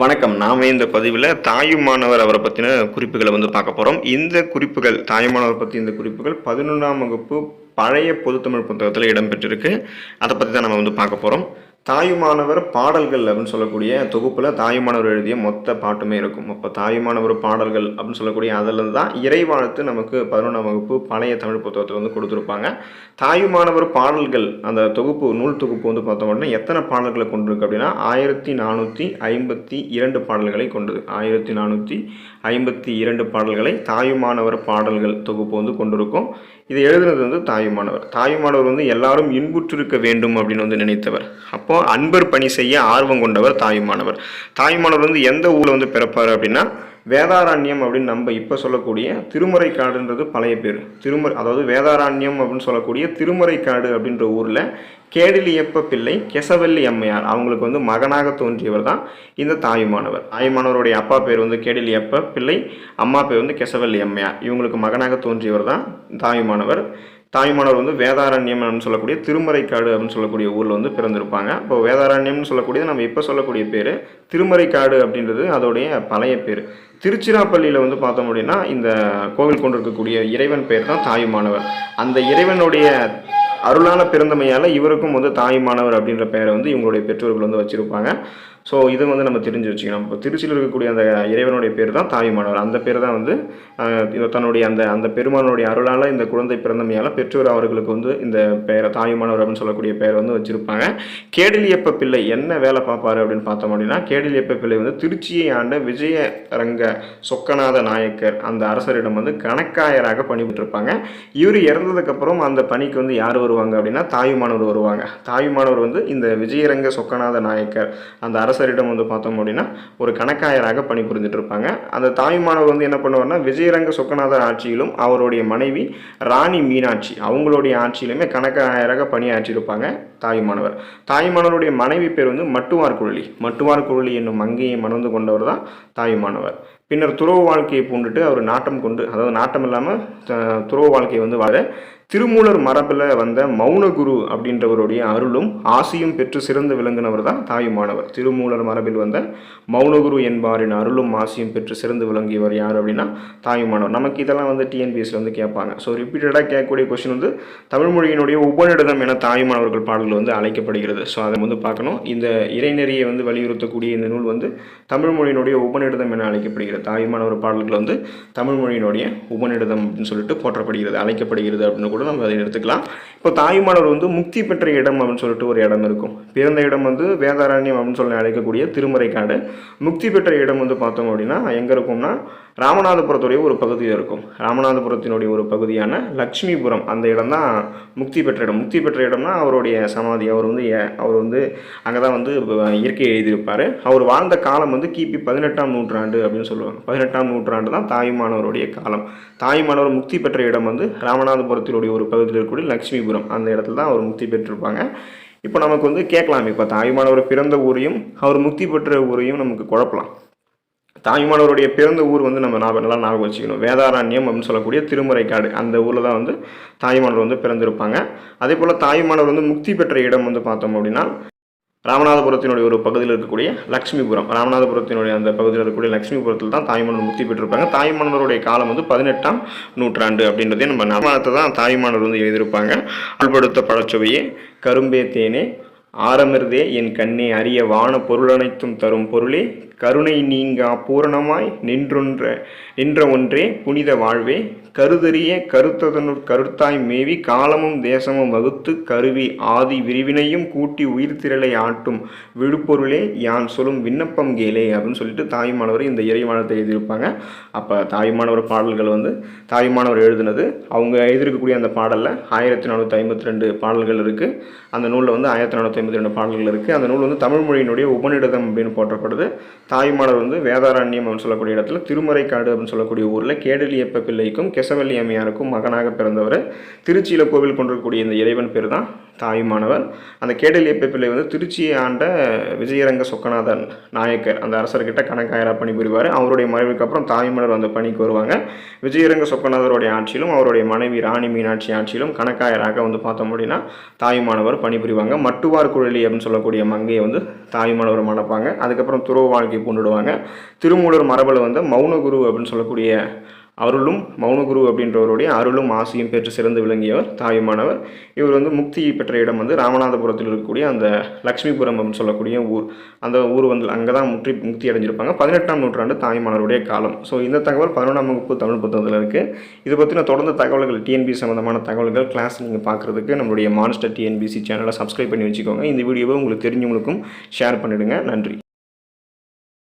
வணக்கம். நாம இந்த பதிவுல தாயுமானவர் அவர பத்தின குறிப்புகள பார்க்க போறோம். இந்த குறிப்புகள் தாயுமானவர் பத்தி இந்த குறிப்புகள் 11ஆம் வகுப்பு பழைய பொதுத்தமிழ் புத்தகத்துல இடம்பெற்றிருக்கு. அத பத்தி தான் நம்ம பார்க்க போறோம். தாயுமானவர் பாடல்கள் அப்படின்னு சொல்லக்கூடிய தொகுப்புல தாயுமானவர் எழுதிய மொத்த பாட்டுமே இருக்கும். அப்போ தாயுமானவர் பாடல்கள் அப்படின்னு சொல்லக்கூடிய அதில் தான் இறைவாழ்த்து நமக்கு 11ஆம் வகுப்பு பழைய தமிழ் புத்தகத்தில் கொடுத்துருப்பாங்க. தாயுமானவர் பாடல்கள் அந்த தொகுப்பு நூல் தொகுப்பு பார்த்தோம் அப்படின்னா எத்தனை பாடல்களை கொண்டிருக்கு அப்படின்னா 1452 பாடல்களை கொண்டது. 1452 பாடல்களை தாயுமானவர் பாடல்கள் தொகுப்பு கொண்டிருக்கும். இதை எழுதுனது தாயுமானவர். தாயுமானவர் எல்லாரும் இன்புற்றிருக்க வேண்டும் அப்படின்னு நினைத்தவர். அப்போ அன்பர் பணி செய்ய ஆர்வம் கொண்டவர் தாயுமானவர். தாயுமானவர் எந்த ஊரில் பிறப்பார் அப்படின்னா வேதாரண்யம் அப்படின்னு நம்ம இப்போ சொல்லக்கூடிய திருமறைக்காடுன்றது பழைய பேர். அதாவது வேதாரண்யம் அப்படின்னு சொல்லக்கூடிய திருமறைக்காடு அப்படின்ற ஊரில் கேடிலியப்ப பிள்ளை கெசவல்லி அம்மையார் அவங்களுக்கு மகனாக தோன்றியவர் தான் இந்த தாயுமானவர். தாயுமானவருடைய அப்பா பேர் கேடிலியப்ப பிள்ளை, அம்மா பேர் கெசவல்லி அம்மையார். இவங்களுக்கு மகனாக தோன்றியவர் தான் தாயுமானவர். தாயுமானவர் வேதாரண்யம் அப்படின்னு சொல்லக்கூடிய திருமறைக்காடு அப்படின்னு சொல்லக்கூடிய ஊரில் பிறந்திருப்பாங்க. இப்போ வேதாரண்யம்னு சொல்லக்கூடியது நம்ம இப்போ சொல்லக்கூடிய பேர். திருமறைக்காடு அப்படின்றது அதோடைய பழைய பேர். திருச்சிராப்பள்ளியில் பார்த்தோம் அப்படின்னா இந்த கோவில் கொண்டிருக்கக்கூடிய இறைவன் பேர் தான் தாயுமானவர். அந்த இறைவனுடைய அருளால் பிறந்தமையால் இவருக்கும் தாயுமானவர் அப்படின்ற பெயரை இவங்களுடைய பெற்றோர்கள் வச்சுருப்பாங்க. ஸோ இது நம்ம தெரிஞ்சு வச்சுக்கணும். இப்போ திருச்சியில் இருக்கக்கூடிய அந்த இறைவனுடைய பேர் தான் தாயுமானவர். அந்த பேர் தான் தன்னுடைய அந்த பெருமானுடைய அருளால் இந்த குழந்தை பிறந்தமையால் பெற்றோர் அவர்களுக்கு இந்த பெயரை தாயுமானவர் அப்படின்னு சொல்லக்கூடிய பெயரை வச்சுருப்பாங்க. கேடிலியப்ப பிள்ளை என்ன வேலை பார்ப்பார் அப்படின்னு பார்த்தோம் அப்படின்னா கேடிலியப்ப பிள்ளை திருச்சியை ஆண்ட விஜயரங்க சொக்கநாத நாயக்கர் அந்த அரசரிடம் கணக்காயராக பணிபுற்றிருப்பாங்க. இவர் இறந்ததுக்கப்புறம் அந்த பணிக்கு யார் வருவாங்க அப்படின்னா தாயுமானவர் வருவாங்க. தாயுமானவர் இந்த விஜயரங்க சொக்கநாத நாயக்கர் அந்த அரசரிடம் பார்த்தோம் அப்படின்னா ஒரு கணக்காயராக பணிபுரிந்துட்டு இருப்பாங்க. அந்த தாயுமானவர் என்ன பண்ணுவார்னா விஜயரங்க சொக்கநாதர் ஆட்சியிலும் அவருடைய மனைவி ராணி மீனாட்சி அவங்களுடைய ஆட்சியிலுமே கணக்காயராக பணியாற்றியிருப்பாங்க தாயுமானவர். தாயுமானவருடைய மனைவி பேர் மட்டுவார் குழலி. மட்டுவார் குழலி என்னும் மங்கையை மணந்து கொண்டவர் தான் தாயுமானவர். பின்னர் துறவு வாழ்க்கையை பூண்டுட்டு அவர் நாட்டம் கொண்டு, அதாவது நாட்டம் இல்லாமல் துறவு வாழ்க்கையை வாழ திருமூலர் மரபில் வந்த மௌனகுரு அப்படின்றவருடைய அருளும் ஆசியும் பெற்று சிறந்து விளங்கினவர் தான் தாயுமானவர். திருமூலர் மரபில் வந்த மௌனகுரு என்பாரின் அருளும் ஆசியும் பெற்று சிறந்து விளங்கியவர் யார் அப்படின்னா தாயுமானவர். நமக்கு இதெல்லாம் டிஎன்பிஎஸ்சில் கேட்பாங்க. ஸோ ரிப்பீட்டடாக கேட்கக்கூடிய கொஸ்டின் தமிழ் மொழியினுடைய உபநிடதம் என தாயுமானவர்கள் பாடல்கள் அழைக்கப்படுகிறது. ஸோ அதை பார்க்கணும். இந்த இறைநெறியை வலியுறுத்தக்கூடிய இந்த நூல் தமிழ் மொழியினுடைய உபநிடதம் என அழைக்கப்படுகிறது. தாயுமானவர் பாடல்கள் தமிழ் மொழியினுடைய உபநிடதம் அப்படின்னு சொல்லிட்டு போற்றப்படுகிறது, அழைக்கப்படுகிறது அப்படின்னு கூட நம்ம அதை எடுத்துக்கலாம். இப்போ தாயுமானவர் முக்தி பெற்ற இடம் அப்படின்னு சொல்லிட்டு ஒரு இடம் இருக்கும். பிறந்த இடம் வேதாரண்யம் அப்படின்னு சொல்லி அழைக்கக்கூடிய திருமறைக்காடு. முக்தி பெற்ற இடம் பார்த்தோம் அப்படின்னா எங்கே இருக்கும்னா ராமநாதபுரத்துடைய ஒரு பகுதியில் இருக்கும். ராமநாதபுரத்தினுடைய ஒரு பகுதியான லக்ஷ்மிபுரம் அந்த இடம் தான் முக்தி பெற்ற இடம். முக்தி பெற்ற இடம்னா அவருடைய சமாதி. அவர் அங்கே தான் இயற்கை எழுதியிருப்பார். அவர் வாழ்ந்த காலம் கிபி 18ஆம் நூற்றாண்டு அப்படின்னு சொல்லுவாங்க. 18ஆம் நூற்றாண்டு தான் தாயுமானவருடைய காலம். தாயுமானவர் முக்தி பெற்ற இடம் ராமநாதபுரத்தினுடைய ஒரு பகுதியில் இருக்கக்கூடிய லக்ஷ்மிபுரம் அந்த இடத்துல தான் அவர் முக்தி பெற்றிருப்பாங்க. இப்போ நமக்கு கேட்கலாம், இப்போ தாயுமானவர் பிறந்த ஊரையும் அவர் முக்தி பெற்ற ஊரையும் நமக்கு குழப்பலாம். தாயுமானவருடைய பிறந்த ஊர் நம்ம நல்லா ஞாபகம் வச்சுக்கணும். வேதாரண்யம் அப்படின்னு சொல்லக்கூடிய திருமறைக்காடு அந்த ஊரில் தான் தாயுமானவர் பிறந்திருப்பாங்க. அதே போல் தாயுமானவர் முக்தி பெற்ற இடம் பார்த்தோம் அப்படின்னா ராமநாதபுரத்தினுடைய ஒரு பகுதியில் இருக்கக்கூடிய லக்ஷ்மிபுரம். ராமநாதபுரத்தினுடைய அந்த பகுதியில் இருக்கக்கூடிய லக்ஷ்மிபுரத்தில் தான் தாயுமானவர் முக்தி பெற்றிருப்பாங்க. தாயுமானவருடைய காலம் 18ஆம் நூற்றாண்டு அப்படின்றதே நம்ம நாமத்தை தான் தாயுமானவர் எழுதியிருப்பாங்க. அல்படுத்த பழச்சுவையே கரும்பே தேனே ஆரமிர்தே என் கண்ணே அரிய வான பொருளனைத்தும் தரும் பொருளே கருணை நீங்கா பூரணமாய் நின்ற ஒன்றே புனித வாழ்வே கருதறிய கருத்ததனுள் கருத்தாய் மேவி காலமும் தேசமும் வகுத்து கருவி ஆதி விரிவினையும் கூட்டி உயிர் திரளை ஆட்டும் விழுப்பொருளே யான் சொல்லும் விண்ணப்பம் கேளே அப்படின்னு சொல்லிட்டு தாயுமானவர் இந்த இறைவானத்தை எழுதியிருப்பாங்க. அப்போ தாயுமானவர் பாடல்கள் தாயுமானவர் எழுதினது. அவங்க எழுதியிருக்கக்கூடிய அந்த பாடலில் 1452 பாடல்கள் இருக்குது. அந்த நூலில் 1452 பாடல்கள் இருக்குது. அந்த நூல் தமிழ் மொழியினுடைய உபநிடதம் அப்படின்னு போற்றப்படுது. தாயுமானவர் வேதாரண்யம் அப்படின்னு சொல்லக்கூடிய இடத்துல திருமறைக்காடு அப்படின்னு சொல்லக்கூடிய ஊரில் கேடிலியப்ப பிள்ளைக்கும் கெசவல்லி அம்மையாருக்கும் மகனாக பிறந்தவர். திருச்சியில் கோவில் கொண்டிருக்கக்கூடிய இந்த இறைவன் பேர் தான் தாயுமானவர். அந்த கேடலியப்ப பிள்ளை வந்து திருச்சியை ஆண்ட விஜயரங்க சொக்கநாதன் நாயக்கர் அந்த அரசர்கிட்ட கணக்காயராக பணிபுரிவார். அவருடைய மறைவுக்கு அப்புறம் தாயுமானவர் அந்த பணிக்கு வருவாங்க. விஜயரங்க சொக்கநாதருடைய ஆட்சியிலும் அவருடைய மனைவி ராணி மீனாட்சி ஆட்சியிலும் கணக்காயராக வந்து பார்த்தோம் அப்படின்னா தாயுமானவர் பணிபுரிவாங்க. மட்டுவார் குழலி அப்படின்னு சொல்லக்கூடிய மங்கையை வந்து தாயுமானவர் மணப்பாங்க. அதுக்கப்புறம் துறவு வாழ்க்கை பூண்டுடுவாங்க. திருமூலர் மரபில் வந்து மௌனகுரு அப்படின்னு சொல்லக்கூடிய அருளும் மௌனகுரு அப்படின்றவருடைய அருளும் ஆசையும் பெற்று சிறந்து விளங்கியவர் தாயுமானவர். இவர் வந்து முக்தி பெற்ற இடம் வந்து ராமநாதபுரத்தில் இருக்கக்கூடிய அந்த லக்ஷ்மிபுரம் அப்படின்னு சொல்லக்கூடிய ஊர். அந்த ஊர் வந்து அங்கே தான் முக்தி அடைஞ்சிருப்பாங்க. 18ஆம் நூற்றாண்டு தாயுமானவருடைய காலம். ஸோ இந்த தகவல் 11ஆம் வகுப்பு தமிழ் புத்தகத்தில் இருக்குது. இது பற்றின தொடர்ந்து தகவல்கள் டிஎன்பிசி சம்மந்தமான தகவல்கள் கிளாஸ் நீங்கள் பார்க்குறதுக்கு நம்மளுடைய மான்ஸ்டர் டிஎன்பிசி சேனலை சப்ஸ்கிரைப் பண்ணி வச்சுக்கோங்க. இந்த வீடியோவை உங்களுக்கு தெரிஞ்சவங்களுக்கும் ஷேர் பண்ணிவிடுங்க. நன்றி.